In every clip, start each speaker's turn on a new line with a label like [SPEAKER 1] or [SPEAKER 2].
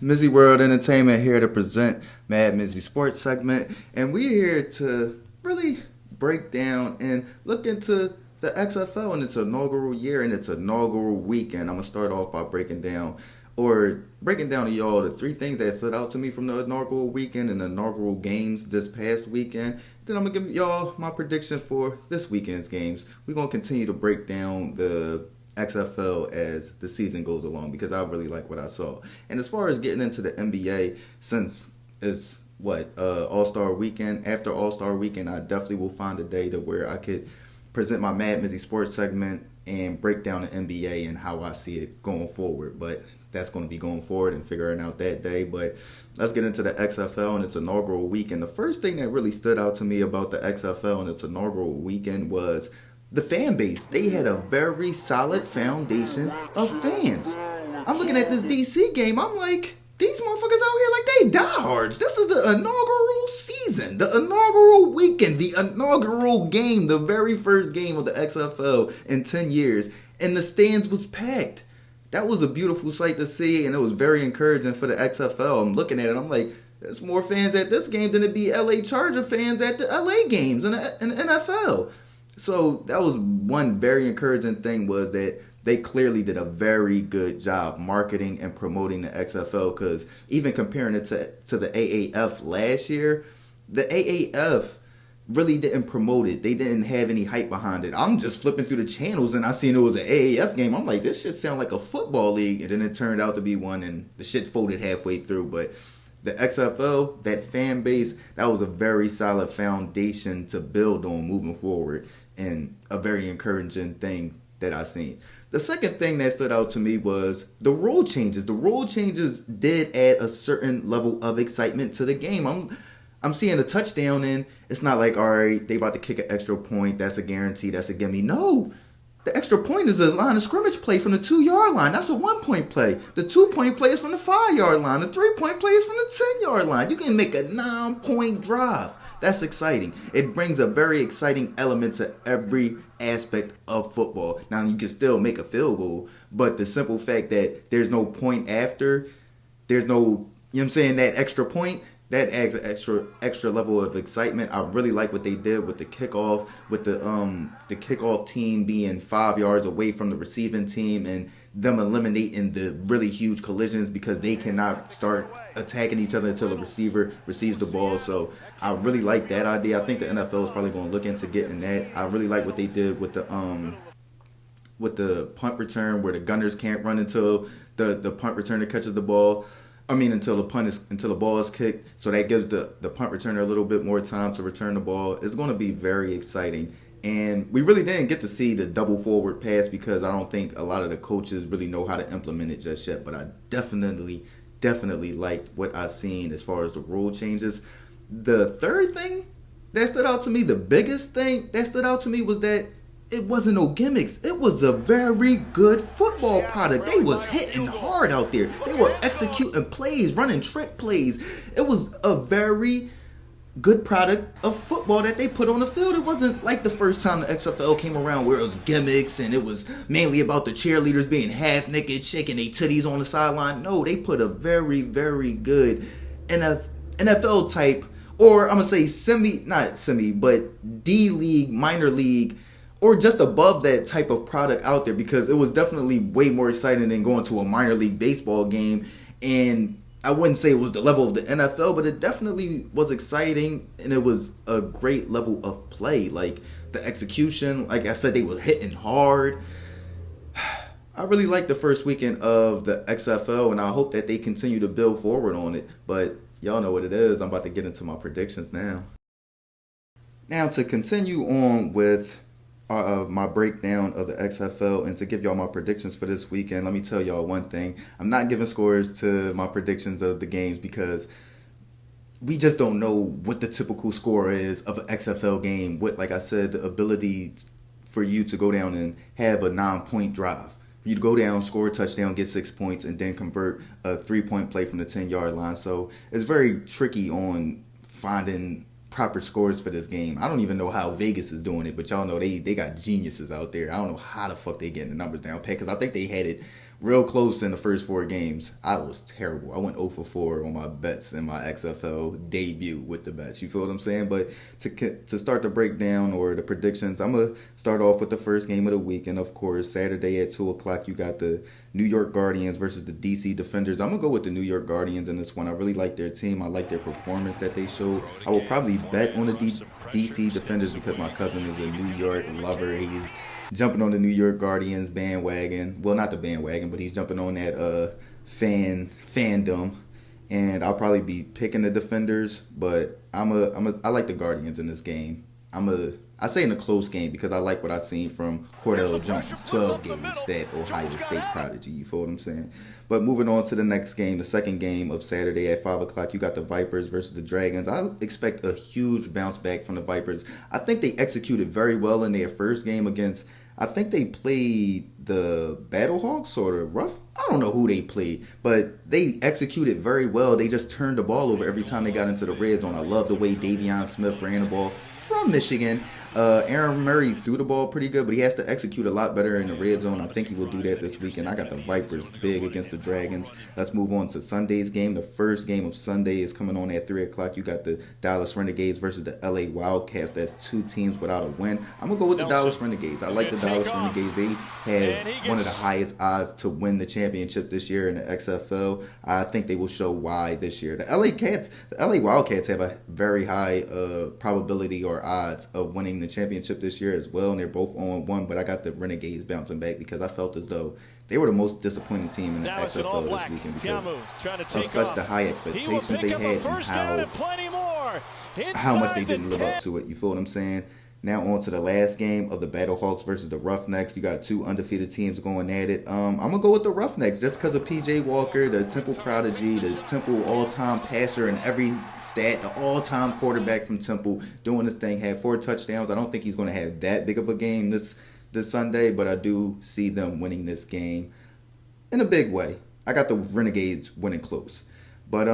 [SPEAKER 1] MizzyWorld Entertainment here to present MadMizzy Sports segment, and we're here to really break down and look into the XFL and its inaugural year and its inaugural weekend. I'm gonna start off by breaking down to y'all the three things that stood out to me from the inaugural weekend and the inaugural games this past weekend. Then I'm gonna give y'all my prediction for this weekend's games. We're gonna continue to break down the XFL as the season goes along because I really like what I saw. And as far as getting into the NBA, since it's All-Star Weekend, after All-Star Weekend, I definitely will find a day to where I could present my MadMizzy Sports segment and break down the NBA and how I see it going forward. But that's going to be going forward and figuring out that day. But let's get into the XFL and its inaugural weekend. The first thing that really stood out to me about the XFL and its inaugural weekend was the fan base. They had a very solid foundation of fans. I'm looking at this DC game. I'm like, these motherfuckers out here like they diehards. This is the inaugural season, the inaugural weekend, the inaugural game, the very first game of the XFL in 10 years. And the stands was packed. That was a beautiful sight to see, and it was very encouraging for the XFL. I'm looking at it, I'm like, there's more fans at this game than it'd be LA Charger fans at the LA games in the NFL. So that was one very encouraging thing, was that they clearly did a very good job marketing and promoting the XFL, because even comparing it to the AAF last year, the AAF really didn't promote it. They didn't have any hype behind it. I'm just flipping through the channels and I seen it was an AAF game. I'm like, this shit sound like a football league. And then it turned out to be one, and the shit folded halfway through. But the XFL, that fan base, that was a very solid foundation to build on moving forward, and a very encouraging thing that I seen. The second thing that stood out to me was the rule changes. The rule changes did add a certain level of excitement to the game. I'm seeing a touchdown, and it's not like, all right, they about to kick an extra point. That's a guarantee. That's a gimme. No, the extra point is a line of scrimmage play from the 2-yard line. That's a 1-point play. The 2-point play is from the 5-yard line. The 3-point play is from the 10-yard line. You can make a 9-point drive. That's exciting. It brings a very exciting element to every aspect of football. Now, you can still make a field goal, but the simple fact that there's no point after, there's no, you know what I'm saying, that extra point, that adds an extra level of excitement. I really like what they did with the kickoff, with the kickoff team being 5 yards away from the receiving team, and them eliminating the really huge collisions because they cannot start attacking each other until the receiver receives the ball. So I really like that idea. I think the NFL is probably going to look into getting that. I really like what they did with the punt return, where the gunners can't run until the punt returner catches the ball. Until the ball is kicked. So that gives the punt returner a little bit more time to return the ball. It's going to be very exciting. And we really didn't get to see the double forward pass because I don't think a lot of the coaches really know how to implement it just yet. But I definitely liked what I seen as far as the rule changes. The third thing that stood out to me, the biggest thing that stood out to me, was that it wasn't no gimmicks. It was a very good football product. They was hitting hard out there. They were executing plays, running trick plays. It was a very good product of football that they put on the field. It wasn't like the first time the XFL came around where it was gimmicks and it was mainly about the cheerleaders being half naked, shaking their titties on the sideline. No, they put a very, very good NFL type, or I'm going to say not semi, but D-League, minor league, or just above that type of product out there, because it was definitely way more exciting than going to a minor league baseball game. And I wouldn't say it was the level of the NFL, but it definitely was exciting, and it was a great level of play. Like the execution, like I said, they were hitting hard. I really liked the first weekend of the XFL, and I hope that they continue to build forward on it. But y'all know what it is. I'm about to get into my predictions now. Now, to continue on with my breakdown of the XFL and to give y'all my predictions for this weekend, let me tell y'all one thing. I'm not giving scores to my predictions of the games because we just don't know what the typical score is of an XFL game with, like I said, the ability for you to go down and have a 9-point drive. For you to go down, score a touchdown, get 6 points, and then convert a 3-point play from the 10-yard line. So it's very tricky on finding proper scores for this game. I don't even know how Vegas is doing it, but y'all know they got geniuses out there. I don't know how the fuck they getting the numbers down pat, because I think they had it real close in the first 4 games. I was terrible. I went 0 for 4 on my bets in my XFL debut with the bets. You feel what I'm saying? But to start the breakdown or the predictions, I'm going to start off with the first game of the week. And of course, Saturday at 2 o'clock, you got the New York Guardians versus the DC Defenders. I'm going to go with the New York Guardians in this one. I really like their team. I like their performance that they showed. I will probably bet on the DC Defenders because my cousin is a New York lover. He's jumping on the New York Guardians bandwagon. Well, not the bandwagon, but he's jumping on that fandom. And I'll probably be picking the Defenders, but I like the Guardians in this game. I say in a close game because I like what I've seen from Cordell Jones, 12 gauge, that Ohio State prodigy. You feel what I'm saying? But moving on to the next game, the second game of Saturday at 5 o'clock, you got the Vipers versus the Dragons. I expect a huge bounce back from the Vipers. I think they executed very well in their first game against, I think they played the Battlehawks or the I don't know who they played, but they executed very well. They just turned the ball over every time they got into the red zone. I love the way Davion Smith ran the ball from Michigan. Aaron Murray threw the ball pretty good, but he has to execute a lot better in the red zone. I think he will do that this weekend. I got the Vipers big against the Dragons. Let's move on to Sunday's game. The first game of Sunday is coming on at 3 o'clock. You got the Dallas Renegades versus the LA Wildcats. That's 2 teams without a win. I'm going to go with the Dallas Renegades. I like the Dallas Renegades. They had one of the highest odds to win the championship this year in the XFL. I think they will show why this year. The LA Wildcats have a very high probability or odds of winning the championship this year as well, and they're both 0-1, but I got the Renegades bouncing back because I felt as though they were the most disappointing team in the XFL this weekend because of such the high expectations they had and how much they didn't live up to it. You feel what I'm saying? Now on to the last game of the Battlehawks versus the Roughnecks. You got 2 undefeated teams going at it. I'm going to go with the Roughnecks just because of P.J. Walker, the Temple prodigy, the Temple all-time passer in every stat, the all-time quarterback from Temple doing this thing, had 4 touchdowns. I don't think he's going to have that big of a game this Sunday, but I do see them winning this game in a big way. I got the Renegades winning close. But,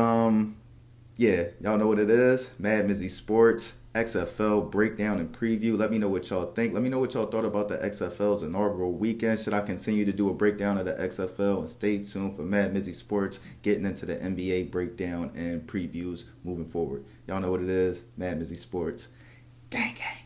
[SPEAKER 1] yeah, y'all know what it is. MadMizzy Sports. XFL breakdown and preview. Let me know what y'all think. Let me know what y'all thought about the XFL's inaugural weekend. Should I continue to do a breakdown of the XFL? And stay tuned for MadMizzy Sports, getting into the NBA breakdown and previews moving forward. Y'all know what it is. MadMizzy Sports. Gang, gang.